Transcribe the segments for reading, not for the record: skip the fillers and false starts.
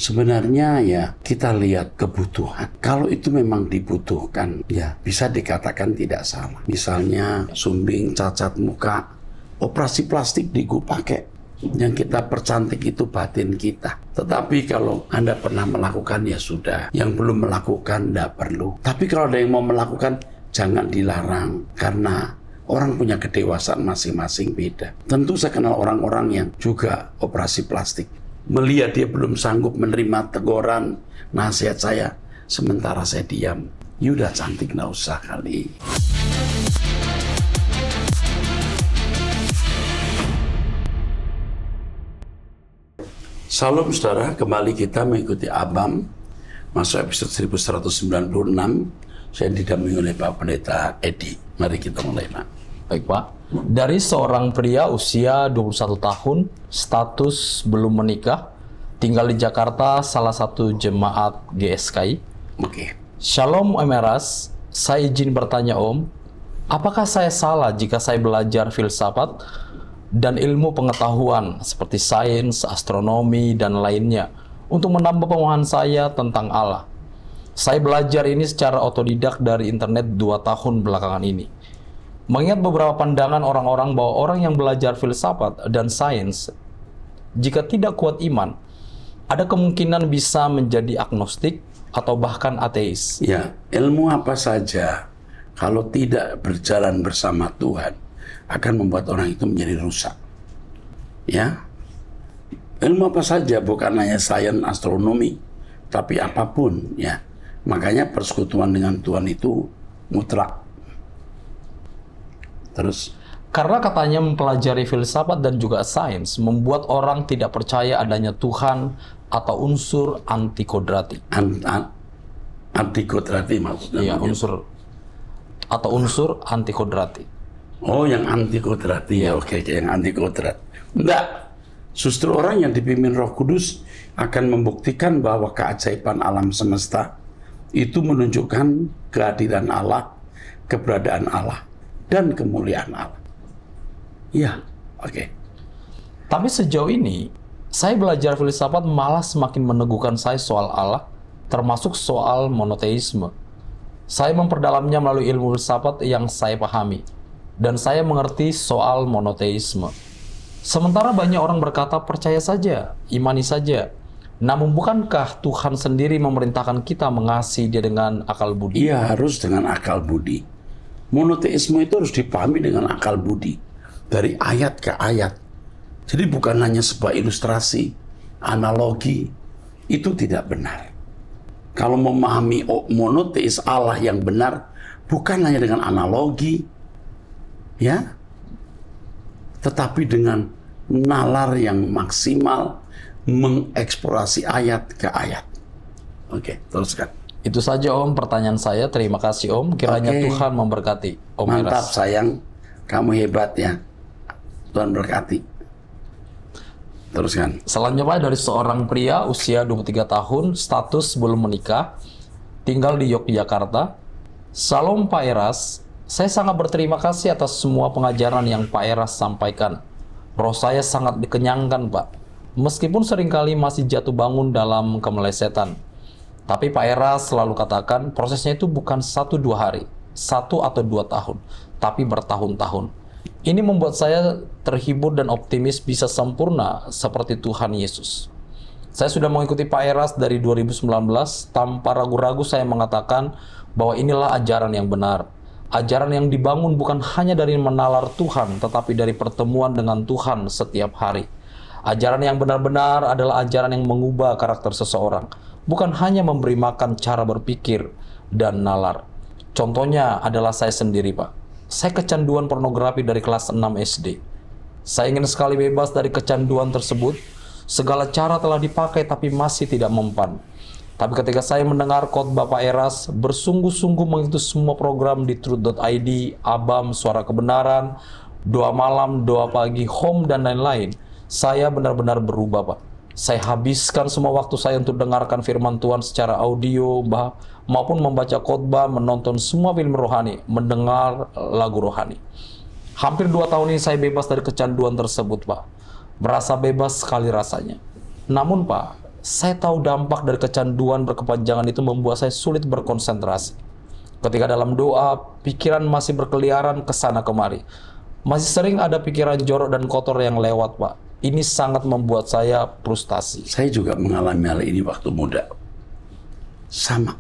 Sebenarnya ya kita lihat kebutuhan. Kalau itu memang dibutuhkan, ya bisa dikatakan tidak salah. Misalnya sumbing, cacat muka, operasi plastik pakai. Yang kita percantik itu batin kita. Tetapi kalau Anda pernah melakukan ya sudah. Yang belum melakukan tidak perlu. Tapi kalau ada yang mau melakukan, jangan dilarang. Karena orang punya kedewasaan masing-masing beda. Tentu saya kenal orang-orang yang juga operasi plastik. Melihat dia belum sanggup menerima teguran, nasihat saya, sementara saya diam. Ya udah cantik, nggak usah kali. Salam saudara, kembali kita mengikuti Abam, masuk episode 1196. Saya didampingi oleh Pak Pendeta Edi. Mari kita mulai, Pak. Baik, Pak. Dari seorang pria usia 21 tahun, status belum menikah, tinggal di Jakarta, salah satu jemaat GSKI. Oke. Shalom Om Eras, saya izin bertanya Om, apakah saya salah jika saya belajar filsafat dan ilmu pengetahuan seperti sains, astronomi, dan lainnya untuk menambah pemahaman saya tentang Allah? Saya belajar ini secara otodidak dari internet 2 tahun belakangan ini. Mengingat beberapa pandangan orang-orang bahwa orang yang belajar filsafat dan sains, jika tidak kuat iman, ada kemungkinan bisa menjadi agnostik atau bahkan ateis. Ya, ilmu apa saja kalau tidak berjalan bersama Tuhan akan membuat orang itu menjadi rusak. Ya, ilmu apa saja, bukan hanya sains, astronomi, tapi apapun. Ya, makanya persekutuan dengan Tuhan itu mutlak. Terus, karena katanya mempelajari filsafat dan juga sains membuat orang tidak percaya adanya Tuhan atau unsur antikodrati. Antikodrati maksudnya? Iya, unsur antikodrati. Oh, yang antikodrati ya, oke, yang antikodrat. Enggak, justru orang yang dipimpin Roh Kudus akan membuktikan bahwa keajaiban alam semesta itu menunjukkan kehadiran Allah, keberadaan Allah, dan kemuliaan Allah. Iya, oke. Tapi sejauh ini, saya belajar filsafat malah semakin meneguhkan saya soal Allah, termasuk soal monoteisme. Saya memperdalamnya melalui ilmu filsafat yang saya pahami, dan saya mengerti soal monoteisme. Sementara banyak orang berkata, percaya saja, imani saja. Namun bukankah Tuhan sendiri memerintahkan kita mengasihi Dia dengan akal budi? Iya, harus dengan akal budi. Monoteisme itu harus dipahami dengan akal budi, dari ayat ke ayat. Jadi bukan hanya sebuah ilustrasi, analogi, itu tidak benar. Kalau memahami monoteis Allah yang benar, bukan hanya dengan analogi, ya, tetapi dengan nalar yang maksimal, mengeksplorasi ayat ke ayat. Oke, teruskan. Itu saja Om pertanyaan saya. Terima kasih Om. Kiranya Oke. Tuhan memberkati Om Mantap Eras. sayang, kamu hebat ya. Tuhan berkati. Teruskan. Selanjutnya Pak, dari seorang pria usia 23 tahun, status belum menikah, tinggal di Yogyakarta. Salam Pak Eras, saya sangat berterima kasih atas semua pengajaran yang Pak Eras sampaikan. Roh saya sangat dikenyangkan Pak, meskipun seringkali masih jatuh bangun dalam kemelesetan. Tapi Pak Eras selalu katakan prosesnya itu bukan 1-2 hari, 1 atau 2 tahun, tapi bertahun-tahun. Ini membuat saya terhibur dan optimis bisa sempurna seperti Tuhan Yesus. Saya sudah mengikuti Pak Eras dari 2019, tanpa ragu-ragu saya mengatakan bahwa inilah ajaran yang benar. Ajaran yang dibangun bukan hanya dari menalar Tuhan, tetapi dari pertemuan dengan Tuhan setiap hari. Ajaran yang benar-benar adalah ajaran yang mengubah karakter seseorang, bukan hanya memberi makan cara berpikir dan nalar. Contohnya adalah saya sendiri, Pak. Saya kecanduan pornografi dari kelas 6 SD. Saya ingin sekali bebas dari kecanduan tersebut. Segala cara telah dipakai tapi masih tidak mempan. Tapi ketika saya mendengar khotbah Pak Eras, bersungguh-sungguh mengikuti semua program di truth.id, Abam, Suara Kebenaran, Doa Malam, Doa Pagi, Home, dan lain-lain, saya benar-benar berubah, Pak. Saya habiskan semua waktu saya untuk dengarkan firman Tuhan secara audio, maupun membaca khotbah, menonton semua film rohani, mendengar lagu rohani. Hampir 2 tahun ini saya bebas dari kecanduan tersebut, Pak. Merasa bebas sekali rasanya. Namun, Pak, Saya tahu dampak dari kecanduan berkepanjangan itu membuat saya sulit berkonsentrasi. Ketika dalam doa, pikiran masih berkeliaran ke sana kemari. Masih sering ada pikiran jorok dan kotor yang lewat, Pak. Ini sangat membuat saya frustasi. Saya juga mengalami hal ini waktu muda. Sama.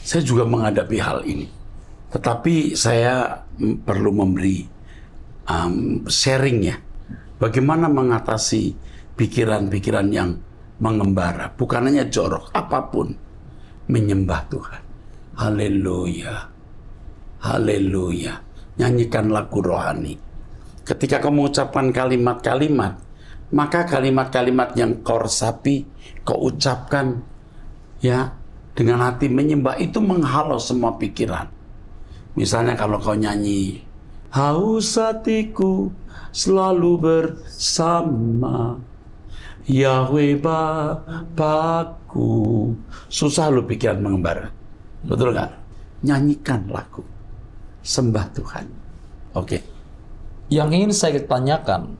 Saya juga menghadapi hal ini. Tetapi saya perlu memberi sharing ya. Bagaimana mengatasi pikiran-pikiran yang mengembara. Bukan hanya jorok, apapun. Menyembah Tuhan. Haleluya. Haleluya. Nyanyikan lagu rohani. Ketika kamu mengucapkan kalimat-kalimat, maka kalimat-kalimat yang kau resapi, kau ucapkan ya dengan hati menyembah itu menghalau semua pikiran. Misalnya kalau kau nyanyi, haus hatiku selalu bersama Yahweh Bapakku. Susah lu pikiran mengembara. Betul kan? Nyanyikan lagu. Sembah Tuhan. Oke. Yang ingin saya tanyakan,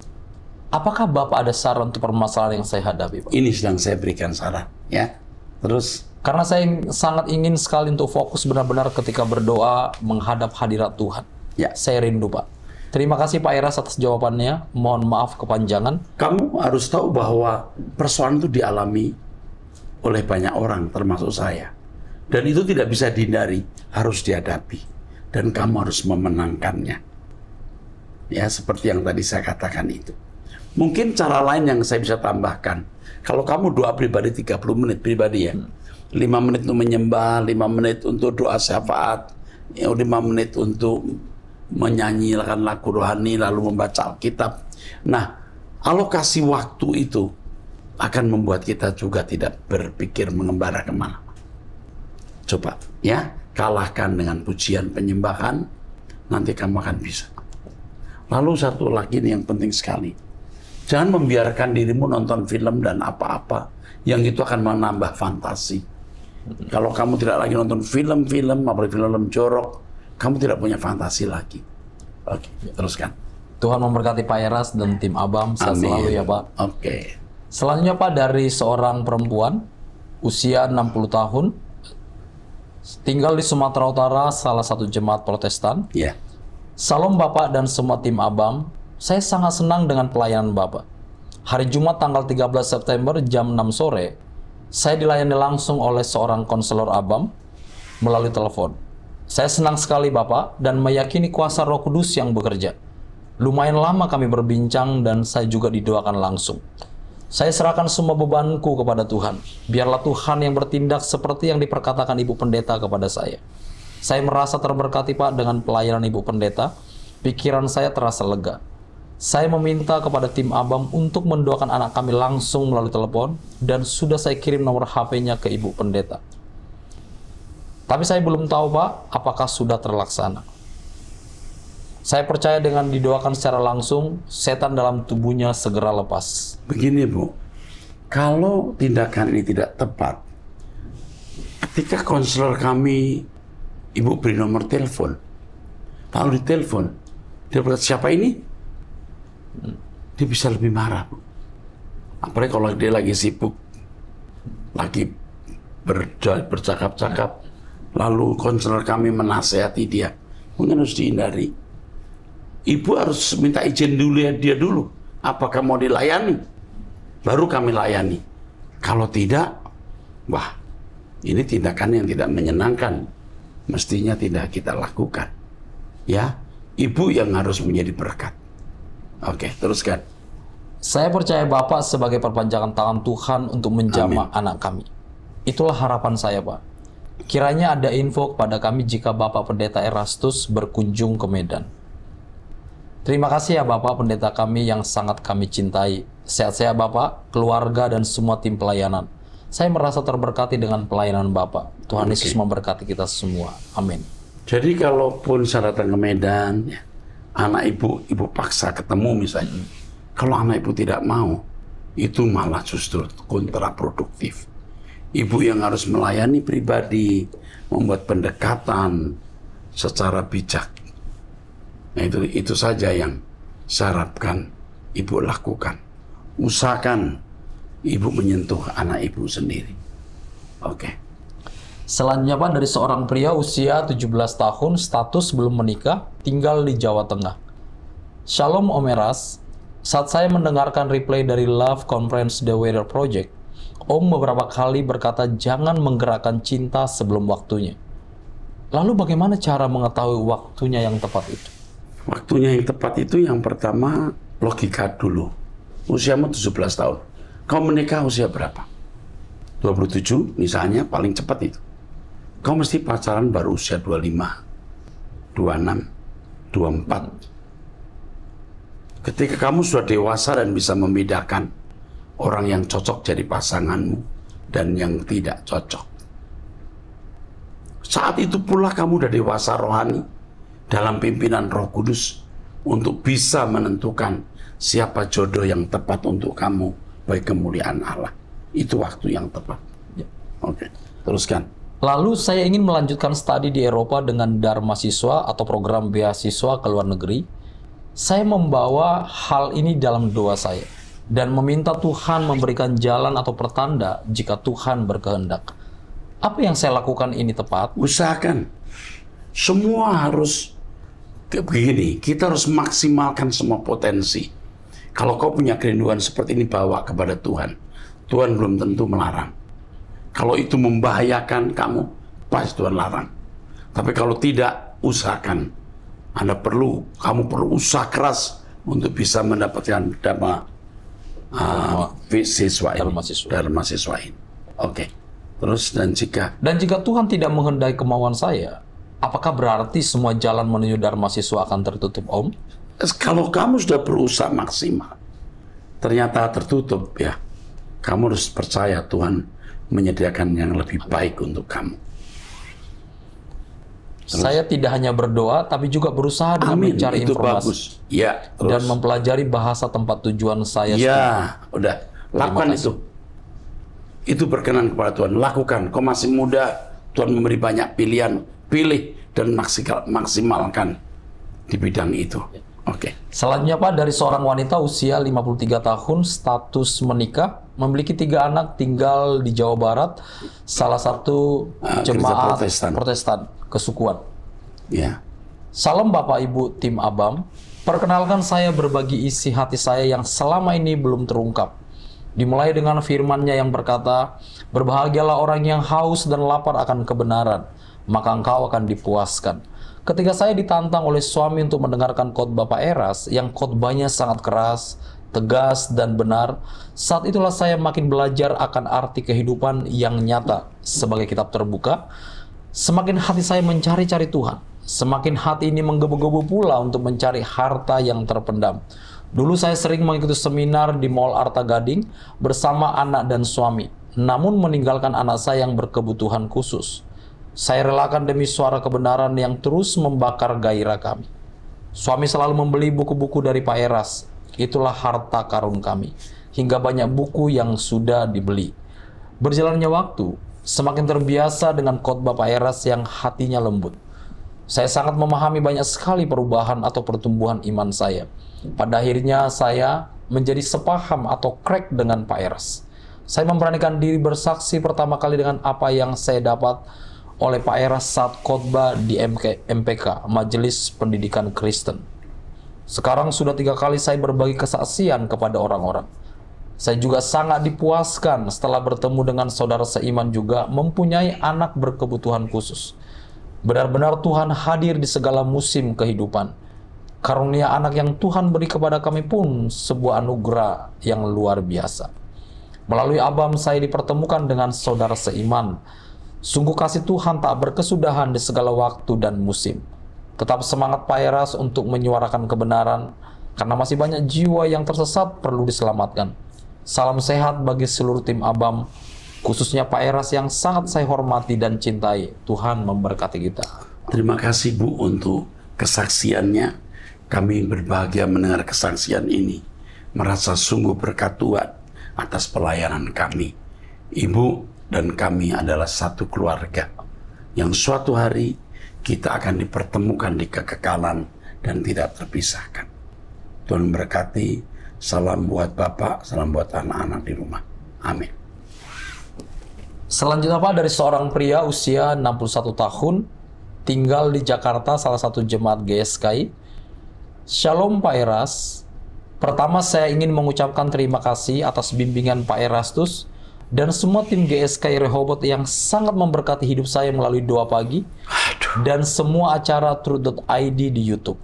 apakah Bapak ada saran untuk permasalahan yang saya hadapi, Pak? Ini sedang saya berikan saran. Ya. Terus. Karena saya sangat ingin sekali untuk fokus benar-benar ketika berdoa menghadap hadirat Tuhan. Ya. Saya rindu, Pak. Terima kasih Pak Iras atas jawabannya. Mohon maaf kepanjangan. Kamu harus tahu bahwa persoalan itu dialami oleh banyak orang, termasuk saya. Dan itu tidak bisa dihindari, harus dihadapi. Dan kamu harus memenangkannya. Ya, seperti yang tadi saya katakan itu. Mungkin cara lain yang saya bisa tambahkan. Kalau kamu doa pribadi 30 menit pribadi ya. 5 menit untuk menyembah, 5 menit untuk doa syafaat, 5 menit untuk menyanyikan lagu rohani, lalu membaca Alkitab. Nah, alokasi waktu itu akan membuat kita juga tidak berpikir mengembara kemana. Coba, ya, kalahkan dengan pujian penyembahan, nanti kamu akan bisa. Lalu satu lagi nih yang penting sekali. Jangan membiarkan dirimu nonton film dan apa-apa yang itu akan menambah fantasi. Kalau kamu tidak lagi nonton film-film, apalagi film jorok, kamu tidak punya fantasi lagi. Oke, teruskan. Tuhan memberkati Pak Eras dan tim Abam. Sehat selalu ya Pak. Oke. Selanjutnya Pak, dari seorang perempuan usia 60 tahun, tinggal di Sumatera Utara, salah satu jemaat Protestan. Ya. Salam Bapak dan semua tim Abam. Saya sangat senang dengan pelayanan Bapak. Hari Jumat tanggal 13 September jam 6 sore, saya dilayani langsung oleh seorang konselor Abam melalui telepon. Saya senang sekali Bapak dan meyakini kuasa Roh Kudus yang bekerja. Lumayan lama kami berbincang dan saya juga didoakan langsung. Saya serahkan semua bebanku kepada Tuhan. Biarlah Tuhan yang bertindak seperti yang diperkatakan Ibu Pendeta kepada saya. Saya merasa terberkati Pak dengan pelayanan Ibu Pendeta. Pikiran saya terasa lega. Saya meminta kepada tim Abam untuk mendoakan anak kami langsung melalui telepon dan sudah saya kirim nomor HP-nya ke Ibu Pendeta. Tapi saya belum tahu Pak, apakah sudah terlaksana. Saya percaya dengan didoakan secara langsung, setan dalam tubuhnya segera lepas. Begini Bu, kalau tindakan ini tidak tepat, ketika konselor kami, Ibu beri nomor telepon, lalu ditelepon, dia berkata siapa ini? Dia bisa lebih marah Bu. Apalagi kalau dia lagi sibuk, lagi bercakap-cakap, lalu konselor kami menasehati dia, mungkin harus dihindari. Ibu harus minta izin dulu ya dia dulu. Apakah mau dilayani? Baru kami layani. Kalau tidak, wah, ini tindakan yang tidak menyenangkan. Mestinya tidak kita lakukan. Ya, ibu yang harus menjadi berkat. Oke, teruskan. Saya percaya Bapak sebagai perpanjangan tangan Tuhan untuk menjamah anak kami. Itulah harapan saya Pak. Kiranya ada info kepada kami jika Bapak Pendeta Erastus berkunjung ke Medan. Terima kasih ya Bapak Pendeta kami yang sangat kami cintai. Sehat-sehat Bapak, keluarga dan semua tim pelayanan. Saya merasa terberkati dengan pelayanan Bapak. Tuhan Yesus memberkati kita semua. Amin. Jadi kalaupun saya datang ke Medan, ya, anak ibu paksa ketemu misalnya. Kalau anak ibu tidak mau, itu malah justru kontraproduktif. Ibu yang harus melayani pribadi, membuat pendekatan secara bijak. Nah, itu saja yang saya harapkan ibu lakukan. Usahakan ibu menyentuh anak ibu sendiri. Oke. Selanjutnya Pak, dari seorang pria usia 17 tahun, status belum menikah, tinggal di Jawa Tengah. Shalom Om Eras, saat saya mendengarkan replay dari Love Conference The Weather Project, Om beberapa kali berkata jangan menggerakkan cinta sebelum waktunya. Lalu bagaimana cara mengetahui waktunya yang tepat itu? Waktunya yang tepat itu yang pertama logika dulu. Usiamu 17 tahun. Kau menikah usia berapa? 27 misalnya paling cepat itu. Kau mesti pacaran baru usia 25, 26, 24. Ketika kamu sudah dewasa dan bisa membedakan orang yang cocok jadi pasanganmu dan yang tidak cocok. Saat itu pula kamu sudah dewasa rohani dalam pimpinan Roh Kudus untuk bisa menentukan siapa jodoh yang tepat untuk kamu bagi kemuliaan Allah. Itu waktu yang tepat. Oke, teruskan. Lalu saya ingin melanjutkan studi di Eropa dengan Dharma Siswa atau program beasiswa ke luar negeri. Saya membawa hal ini dalam doa saya dan meminta Tuhan memberikan jalan atau pertanda jika Tuhan berkehendak. Apa yang saya lakukan ini tepat? Usahakan. Semua harus begini, kita harus maksimalkan semua potensi. Kalau kau punya kerinduan seperti ini, bawa kepada Tuhan. Tuhan belum tentu melarang. Kalau itu membahayakan kamu, pasti Tuhan larang. Tapi kalau tidak, usahakan. Kamu perlu usaha keras untuk bisa mendapatkan dharma siswa ini. Oke. Terus dan jika Tuhan tidak menghendaki kemauan saya, apakah berarti semua jalan menuju Dharma Siswa akan tertutup, Om? Kalau kamu sudah berusaha maksimal, ternyata tertutup, ya, kamu harus percaya Tuhan menyediakan yang lebih baik untuk kamu. Terus. Saya tidak hanya berdoa, tapi juga berusaha dengan mencari itu informasi. Bagus. Ya, terus. Dan mempelajari bahasa tempat tujuan saya. Ya, udah. Lakukan itu. Itu berkenan kepada Tuhan. Lakukan. Kau masih muda, Tuhan memberi banyak pilihan. Pilih dan maksimalkan di bidang itu. Oke. Selanjutnya Pak, dari seorang wanita usia 53 tahun, status menikah, memiliki 3 anak, tinggal di Jawa Barat, salah satu jemaat Protestan kesukuan. Ya. Salam Bapak Ibu tim Abam, perkenalkan saya berbagi isi hati saya yang selama ini belum terungkap. Dimulai dengan firman-Nya yang berkata, berbahagialah orang yang haus dan lapar akan kebenaran, maka engkau akan dipuaskan. Ketika saya ditantang oleh suami untuk mendengarkan khotbah Pak Eras yang khotbahnya sangat keras, tegas, dan benar, saat itulah saya makin belajar akan arti kehidupan yang nyata sebagai kitab terbuka. Semakin hati saya mencari-cari Tuhan, semakin hati ini menggebu-gebu pula untuk mencari harta yang terpendam. Dulu saya sering mengikuti seminar di Mall Arta Gading bersama anak dan suami, namun meninggalkan anak saya yang berkebutuhan khusus. Saya relakan demi suara kebenaran yang terus membakar gairah kami. Suami selalu membeli buku-buku dari Pak Eras. Itulah harta karun kami. Hingga banyak buku yang sudah dibeli. Berjalannya waktu, semakin terbiasa dengan khotbah Pak Eras yang hatinya lembut. Saya sangat memahami banyak sekali perubahan atau pertumbuhan iman saya. Pada akhirnya saya menjadi sepaham atau crack dengan Pak Eras. Saya memberanikan diri bersaksi pertama kali dengan apa yang saya dapat oleh Pak Eras saat khotbah di MPK, Majelis Pendidikan Kristen. Sekarang sudah 3 kali saya berbagi kesaksian kepada orang-orang. Saya juga sangat dipuaskan setelah bertemu dengan saudara seiman juga mempunyai anak berkebutuhan khusus. Benar-benar Tuhan hadir di segala musim kehidupan. Karunia anak yang Tuhan beri kepada kami pun sebuah anugerah yang luar biasa. Melalui Abam saya dipertemukan dengan saudara seiman. Sungguh kasih Tuhan tak berkesudahan di segala waktu dan musim. Tetap semangat Pak Eras untuk menyuarakan kebenaran, karena masih banyak jiwa yang tersesat perlu diselamatkan. Salam sehat bagi seluruh tim Abam, khususnya Pak Eras yang sangat saya hormati dan cintai. Tuhan memberkati kita. Terima kasih Bu untuk kesaksiannya. Kami berbahagia mendengar kesaksian ini. Merasa sungguh berkat Tuhan atas pelayanan kami. Ibu dan kami adalah satu keluarga yang suatu hari kita akan dipertemukan di kekekalan dan tidak terpisahkan. Tuhan berkati. Salam buat Bapak, salam buat anak-anak di rumah. Amin. Selanjutnya Pak, dari seorang pria usia 61 tahun, tinggal di Jakarta, salah satu jemaat GSKI. Shalom Pak Eras. Pertama saya ingin mengucapkan terima kasih atas bimbingan Pak Erastus dan semua tim GSKI Rehoboth yang sangat memberkati hidup saya melalui doa pagi dan semua acara Truth.id di YouTube.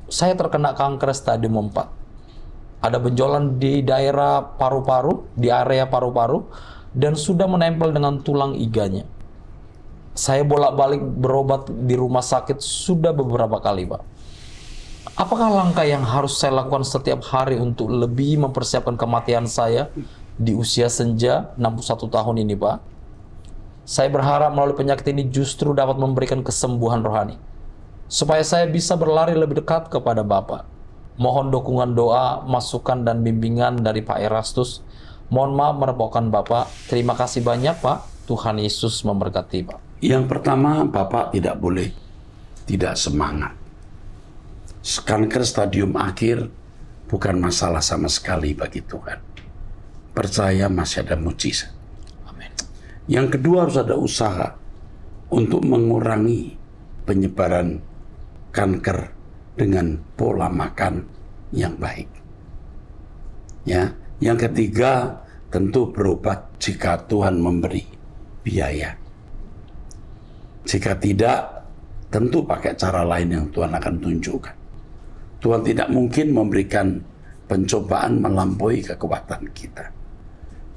Saya terkena kanker stadium 4. Ada benjolan di daerah paru-paru, di area paru-paru, dan sudah menempel dengan tulang iganya. Saya bolak-balik berobat di rumah sakit sudah beberapa kali, Pak. Apakah langkah yang harus saya lakukan setiap hari untuk lebih mempersiapkan kematian saya di usia senja 61 tahun ini, Pak? Saya berharap melalui penyakit ini justru dapat memberikan kesembuhan rohani, supaya saya bisa berlari lebih dekat kepada Bapak. Mohon dukungan doa, masukan, dan bimbingan dari Pak Erastus. Mohon maaf merepotkan Bapak. Terima kasih banyak, Pak. Tuhan Yesus memberkati, Pak. Yang pertama, Bapak tidak boleh tidak semangat. Kanker stadium akhir bukan masalah sama sekali bagi Tuhan. Percaya masih ada mujizat. Amin. Yang kedua, harus ada usaha untuk mengurangi penyebaran kanker dengan pola makan yang baik. Ya, yang ketiga, tentu berobat jika Tuhan memberi biaya. Jika tidak, tentu pakai cara lain yang Tuhan akan tunjukkan. Tuhan tidak mungkin memberikan pencobaan melampaui kekuatan kita.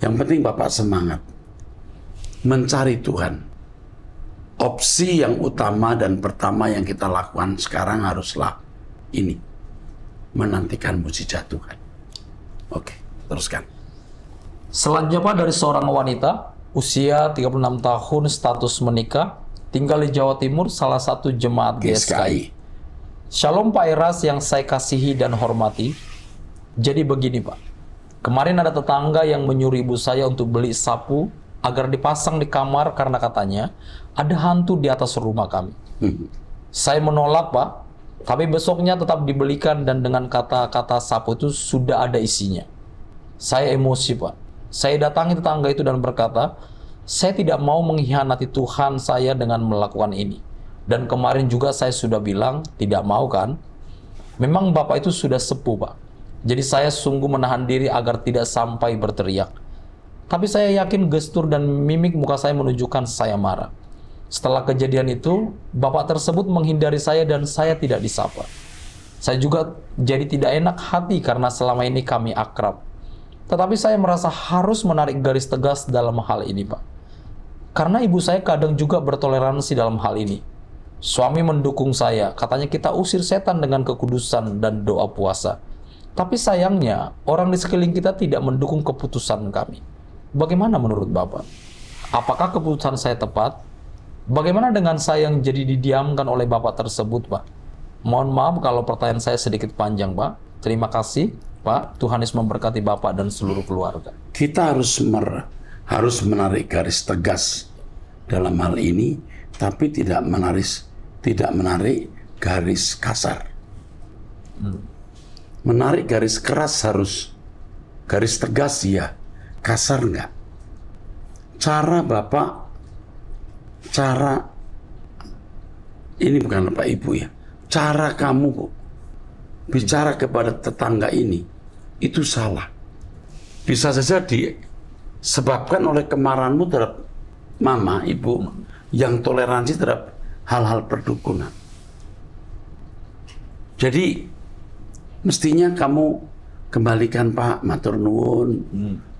Yang penting Bapak semangat mencari Tuhan. Opsi yang utama dan pertama yang kita lakukan sekarang haruslah ini, menantikan mujizat Tuhan. Oke, teruskan. Selanjutnya Pak, dari seorang wanita usia 36 tahun, status menikah, tinggal di Jawa Timur, salah satu jemaat GSKI. Shalom Pak Eras yang saya kasihi dan hormati. Jadi begini Pak, kemarin ada tetangga yang menyuruh ibu saya untuk beli sapu agar dipasang di kamar karena katanya ada hantu di atas rumah kami. Saya menolak Pak, tapi besoknya tetap dibelikan dan dengan kata-kata sapu itu sudah ada isinya. Saya emosi Pak. Saya datangi tetangga itu dan berkata, saya tidak mau mengkhianati Tuhan saya dengan melakukan ini. Dan kemarin juga saya sudah bilang, tidak mau kan? Memang Bapak itu sudah sepuh Pak. Jadi saya sungguh menahan diri agar tidak sampai berteriak. Tapi saya yakin gestur dan mimik muka saya menunjukkan saya marah. Setelah kejadian itu, Bapak tersebut menghindari saya dan saya tidak disapa. Saya juga jadi tidak enak hati karena selama ini kami akrab. Tetapi saya merasa harus menarik garis tegas dalam hal ini, Pak. Karena ibu saya kadang juga bertoleransi dalam hal ini. Suami mendukung saya, katanya kita usir setan dengan kekudusan dan doa puasa. Tapi sayangnya, orang di sekeliling kita tidak mendukung keputusan kami. Bagaimana menurut Bapak? Apakah keputusan saya tepat? Bagaimana dengan saya yang jadi didiamkan oleh Bapak tersebut, Pak? Mohon maaf kalau pertanyaan saya sedikit panjang, Pak. Terima kasih, Pak. Tuhan Yesus memberkati Bapak dan seluruh keluarga. Kita harus menarik garis tegas dalam hal ini, tapi tidak menarik garis kasar. Menarik garis keras harus, garis tegas ya, kasar enggak. Cara Bapak, ini bukan Bapak Ibu ya, cara kamu bicara kepada tetangga ini, itu salah. Bisa saja disebabkan oleh kemarahanmu terhadap mama, ibu, yang toleransi terhadap hal-hal perdukunan. Jadi mestinya kamu kembalikan, Pak, matur nuwun.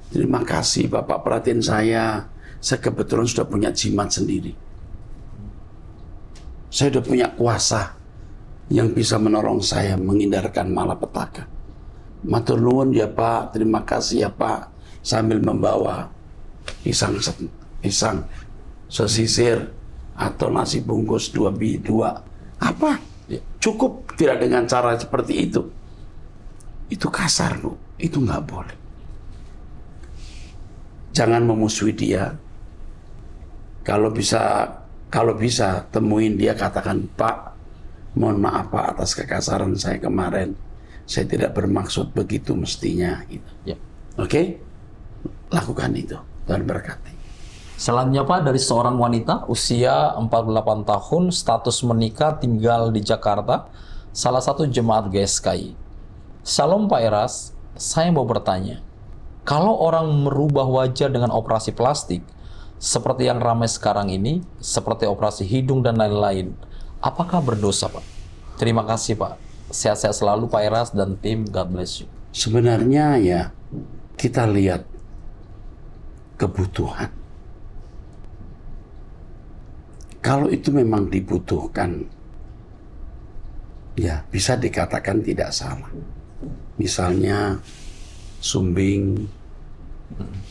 Terima kasih Bapak perhatiin saya. Saya kebetulan sudah punya jimat sendiri. Saya sudah punya kuasa yang bisa menolong saya menghindarkan malapetaka. Matur nuwun ya Pak, terima kasih ya Pak. Sambil membawa pisang sesisir atau nasi bungkus 2 apa? Cukup tidak dengan cara seperti itu. Itu kasar, Bu. Itu nggak boleh. Jangan memusuhi dia. Kalau bisa temuin dia, katakan, Pak, mohon maaf Pak atas kekasaran saya kemarin. Saya tidak bermaksud begitu mestinya. Gitu. Ya. Oke? lakukan itu. Tuhan berkati. Selanjutnya Pak, dari seorang wanita usia 48 tahun, status menikah, tinggal di Jakarta, salah satu jemaat GSKI. Salam Pak Eras, saya mau bertanya, kalau orang merubah wajah dengan operasi plastik, seperti yang ramai sekarang ini, seperti operasi hidung dan lain-lain, apakah berdosa Pak? Terima kasih Pak. Sehat-sehat selalu Pak Eras dan tim, God bless you. Sebenarnya ya, kita lihat kebutuhan. Kalau itu memang dibutuhkan, ya bisa dikatakan tidak salah. Misalnya sumbing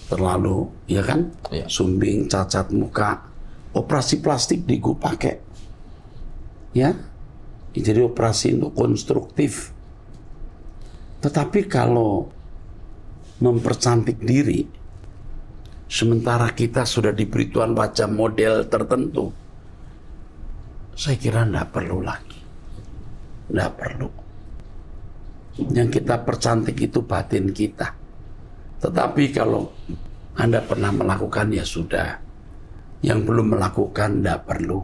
terlalu, ya kan? Ya. Sumbing, cacat muka, operasi plastik gue pakai, ya. Jadi operasi untuk konstruktif. Tetapi kalau mempercantik diri, sementara kita sudah diberi Tuhan wajah model tertentu, saya kira tidak perlu lagi. Tidak perlu. Yang kita percantik itu batin kita. Tetapi kalau Anda pernah melakukan, ya sudah. Yang belum melakukan, tidak perlu.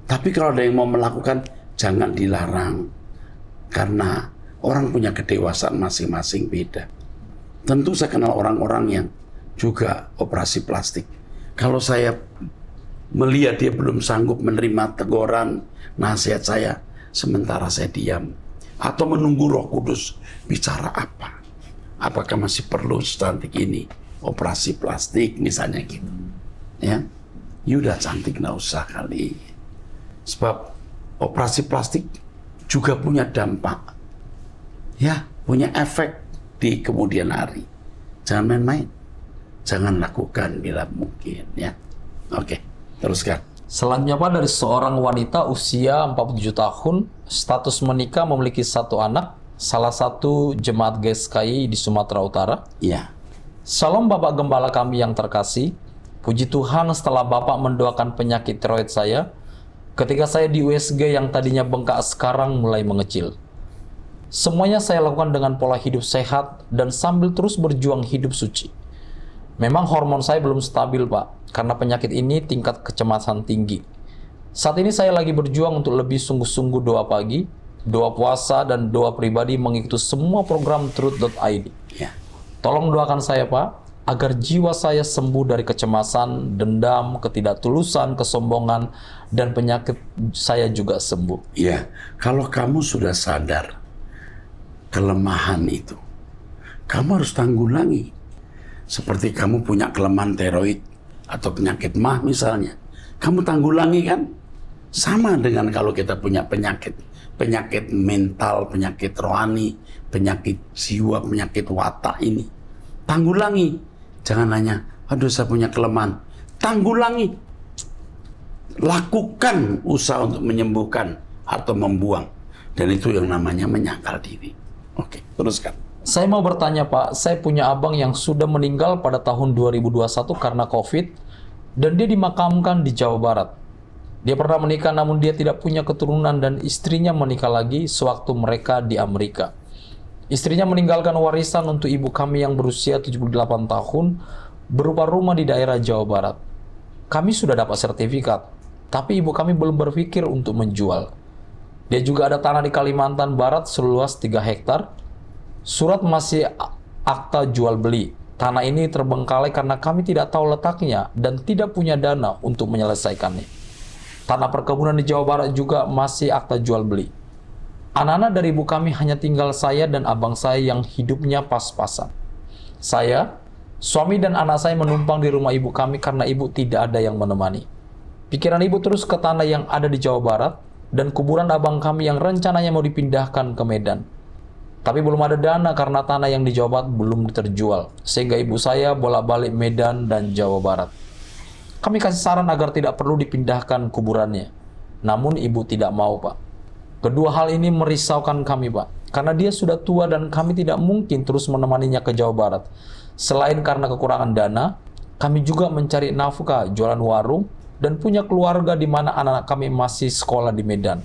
Tapi kalau ada yang mau melakukan, jangan dilarang. Karena orang punya kedewasaan masing-masing beda. Tentu saya kenal orang-orang yang juga operasi plastik. Kalau saya melihat dia belum sanggup menerima teguran, nasihat saya, sementara saya diam. Atau menunggu Roh Kudus bicara apa. Apakah masih perlu secantik ini operasi plastik misalnya gitu. Ya, udah cantik nggak usah kali. Sebab operasi plastik juga punya dampak. Ya, punya efek di kemudian hari. Jangan main-main. Jangan lakukan bila mungkin ya. Oke, teruskan. Selanjutnya Pak, dari seorang wanita usia 47 tahun, status menikah, memiliki satu anak, salah satu jemaat GSKI di Sumatera Utara. Ya. Salam Bapak Gembala kami yang terkasih. Puji Tuhan setelah Bapak mendoakan penyakit tiroid saya, ketika saya di USG yang tadinya bengkak sekarang mulai mengecil. Semuanya saya lakukan dengan pola hidup sehat dan sambil terus berjuang hidup suci. Memang hormon saya belum stabil Pak, karena penyakit ini tingkat kecemasan tinggi. Saat ini saya lagi berjuang untuk lebih sungguh-sungguh doa pagi, doa puasa, dan doa pribadi mengikuti semua program truth.id. Ya. Tolong doakan saya Pak, agar jiwa saya sembuh dari kecemasan, dendam, ketidaktulusan, kesombongan, dan penyakit saya juga sembuh. Ya, kalau kamu sudah sadar kelemahan itu, kamu harus tanggulangi. Seperti kamu punya kelemahan tiroid atau penyakit mah misalnya, kamu tanggulangi kan? Sama dengan kalau kita punya penyakit mental, penyakit rohani, penyakit jiwa, penyakit watak ini. Tanggulangi. Jangan hanya, aduh saya punya kelemahan. Tanggulangi. Lakukan usaha untuk menyembuhkan atau membuang. Dan itu yang namanya menyangkal diri. Oke, teruskan. Saya mau bertanya Pak, saya punya abang yang sudah meninggal pada tahun 2021 karena COVID, dan dia dimakamkan di Jawa Barat. Dia pernah menikah namun dia tidak punya keturunan dan istrinya menikah lagi sewaktu mereka di Amerika. Istrinya meninggalkan warisan untuk ibu kami yang berusia 78 tahun berupa rumah di daerah Jawa Barat. Kami sudah dapat sertifikat, tapi ibu kami belum berpikir untuk menjual. Dia juga ada tanah di Kalimantan Barat seluas 3 hektar. Surat masih akta jual beli. Tanah ini terbengkalai karena kami tidak tahu letaknya dan tidak punya dana untuk menyelesaikannya. Tanah perkebunan di Jawa Barat juga masih akta jual beli. Anak-anak dari ibu kami hanya tinggal saya dan abang saya yang hidupnya pas-pasan. Saya, suami dan anak saya menumpang di rumah ibu kami karena ibu tidak ada yang menemani. Pikiran ibu terus ke tanah yang ada di Jawa Barat dan kuburan abang kami yang rencananya mau dipindahkan ke Medan. Tapi belum ada dana karena tanah yang di Jawa Barat belum terjual, sehingga ibu saya bolak-balik Medan dan Jawa Barat. Kami kasih saran agar tidak perlu dipindahkan kuburannya. Namun ibu tidak mau Pak. Kedua hal ini merisaukan kami Pak, karena dia sudah tua dan kami tidak mungkin terus menemaninya ke Jawa Barat. Selain karena kekurangan dana, kami juga mencari nafkah, jualan warung, dan punya keluarga di mana anak-anak kami masih sekolah di Medan.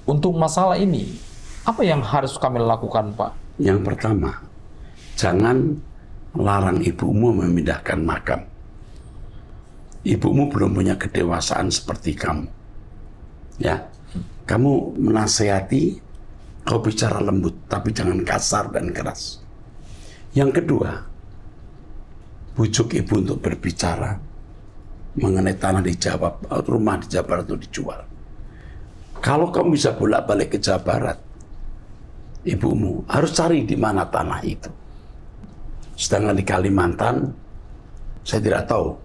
Untuk masalah ini, apa yang harus kami lakukan, Pak? Yang pertama, jangan larang ibumu memindahkan makam. Ibumu belum punya kedewasaan seperti kamu. Ya, kamu menasehati, kau bicara lembut, tapi jangan kasar dan keras. Yang kedua, bujuk ibu untuk berbicara mengenai tanah dijawab, rumah di Jawa Barat itu dijual. Kalau kamu bisa bolak-balik ke Jawa Barat, ibumu harus cari di mana tanah itu. Sedangkan di Kalimantan, saya tidak tahu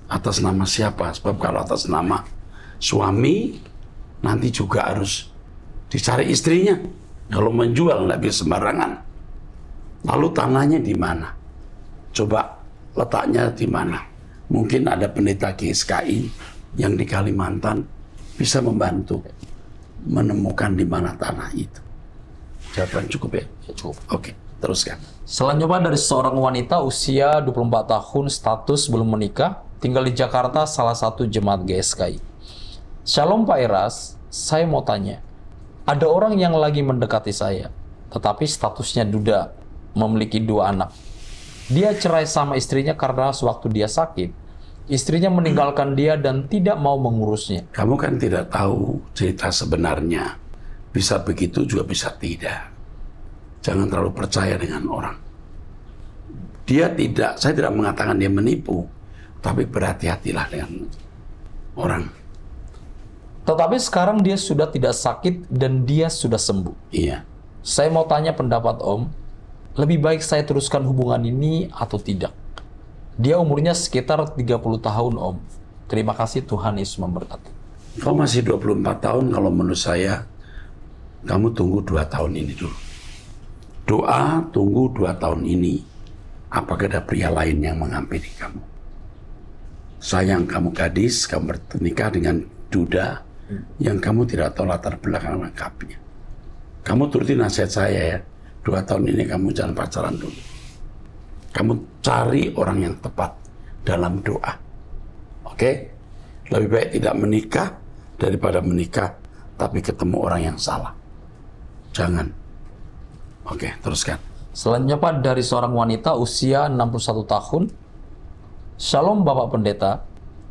atas nama siapa, sebab kalau atas nama suami nanti juga harus dicari istrinya. Kalau menjual nggak bisa sembarangan. Lalu tanahnya di mana? Coba letaknya di mana? Mungkin ada pendeta GSKI yang di Kalimantan bisa membantu menemukan di mana tanah itu. Jawaban cukup ya? Cukup. Oke, teruskan. Selanjutnya dari seorang wanita usia 24 tahun, status belum menikah, tinggal di Jakarta, salah satu jemaat GSKI. Shalom Pak Iras, saya mau tanya, ada orang yang lagi mendekati saya, tetapi statusnya duda, memiliki 2 anak. Dia cerai sama istrinya karena sewaktu dia sakit, istrinya meninggalkan dia dan tidak mau mengurusnya. Kamu kan tidak tahu cerita sebenarnya. Bisa begitu juga bisa tidak. Jangan terlalu percaya dengan orang. Saya tidak mengatakan dia menipu, tapi berhati-hatilah dengan orang. Tetapi sekarang dia sudah tidak sakit dan dia sudah sembuh. Iya. Saya mau tanya pendapat Om, lebih baik saya teruskan hubungan ini atau tidak? Dia umurnya sekitar 30 tahun Om. Terima kasih, Tuhan Yesus memberkati. Kau masih 24 tahun, kalau menurut saya, kamu tunggu 2 tahun ini dulu. Doa, tunggu 2 tahun ini. Apakah ada pria lain yang menghampiri kamu? Sayang, kamu gadis, kamu bernikah dengan duda, yang kamu tidak tahu latar belakang lengkapnya. Kamu turuti nasihat saya ya. 2 tahun ini kamu jangan pacaran dulu. Kamu cari orang yang tepat dalam doa. Oke? Lebih baik tidak menikah daripada menikah tapi ketemu orang yang salah. Jangan. Oke, teruskan. Selanjutnya Pak, dari seorang wanita usia 61 tahun. Shalom Bapak Pendeta.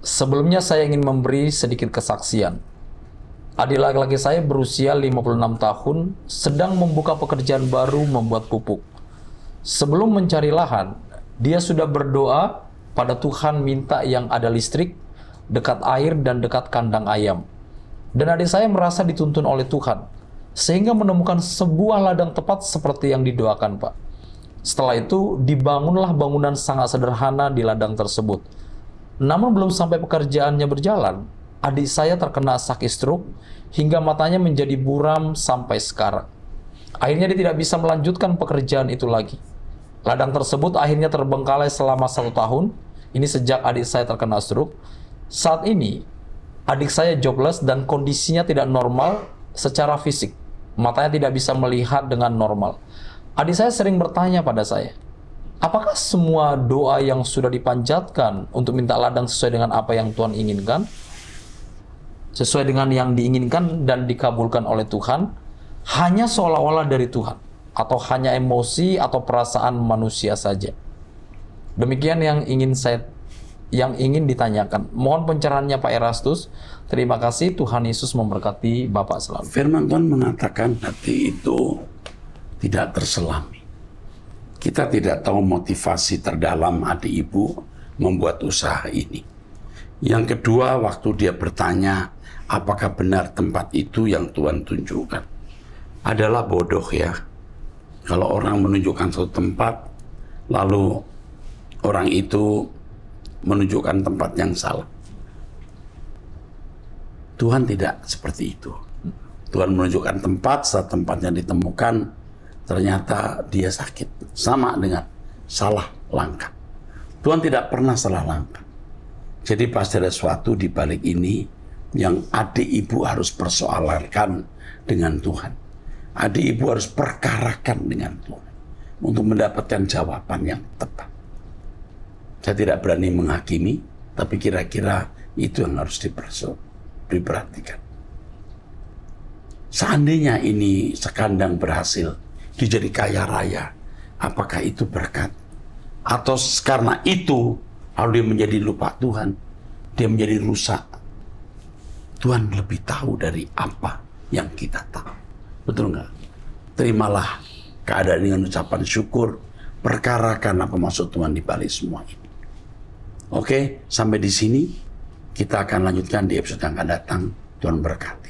Sebelumnya saya ingin memberi sedikit kesaksian. Adik laki-laki saya berusia 56 tahun, sedang membuka pekerjaan baru membuat pupuk. Sebelum mencari lahan, dia sudah berdoa pada Tuhan minta yang ada listrik, dekat air dan dekat kandang ayam. Dan adik saya merasa dituntun oleh Tuhan, sehingga menemukan sebuah ladang tepat seperti yang didoakan Pak. Setelah itu, dibangunlah bangunan sangat sederhana di ladang tersebut. Namun belum sampai pekerjaannya berjalan, adik saya terkena sakit stroke hingga matanya menjadi buram sampai sekarang. Akhirnya dia tidak bisa melanjutkan pekerjaan itu lagi. Ladang tersebut akhirnya terbengkalai selama 1 tahun. Ini sejak adik saya terkena stroke. Saat ini, adik saya jobless dan kondisinya tidak normal secara fisik. Matanya tidak bisa melihat dengan normal. Adik saya sering bertanya pada saya, apakah semua doa yang sudah dipanjatkan untuk minta ladang sesuai dengan apa yang Tuhan inginkan? Sesuai dengan yang diinginkan dan dikabulkan oleh Tuhan, hanya seolah-olah dari Tuhan, atau hanya emosi atau perasaan manusia saja. Demikian yang ingin ditanyakan. Mohon pencerahannya Pak Erastus. Terima kasih, Tuhan Yesus memberkati Bapak selalu. Firman Tuhan mengatakan hati itu tidak terselami. Kita tidak tahu motivasi terdalam adik ibu membuat usaha ini. Yang kedua, waktu dia bertanya, apakah benar tempat itu yang Tuhan tunjukkan? Adalah bodoh ya. Kalau orang menunjukkan suatu tempat, lalu orang itu menunjukkan tempat yang salah. Tuhan tidak seperti itu. Tuhan menunjukkan tempat, saat tempatnya ditemukan, ternyata dia sakit. Sama dengan salah langkah. Tuhan tidak pernah salah langkah. Jadi pasti ada sesuatu di balik ini yang adik ibu harus persoalkan dengan Tuhan. Adik ibu harus perkarakan dengan Tuhan untuk mendapatkan jawaban yang tepat. Saya tidak berani menghakimi, tapi kira-kira itu yang harus diperhatikan. Seandainya ini sekandang berhasil, dijadi kaya raya, apakah itu berkat? atau karena itu lalu dia menjadi lupa Tuhan, dia menjadi rusak. Tuhan lebih tahu dari apa yang kita tahu. Betul nggak? Terimalah keadaan dengan ucapan syukur, perkarakan apa maksud Tuhan di balik semua ini. Oke, sampai di sini kita akan lanjutkan di episode yang akan datang. Tuhan berkati.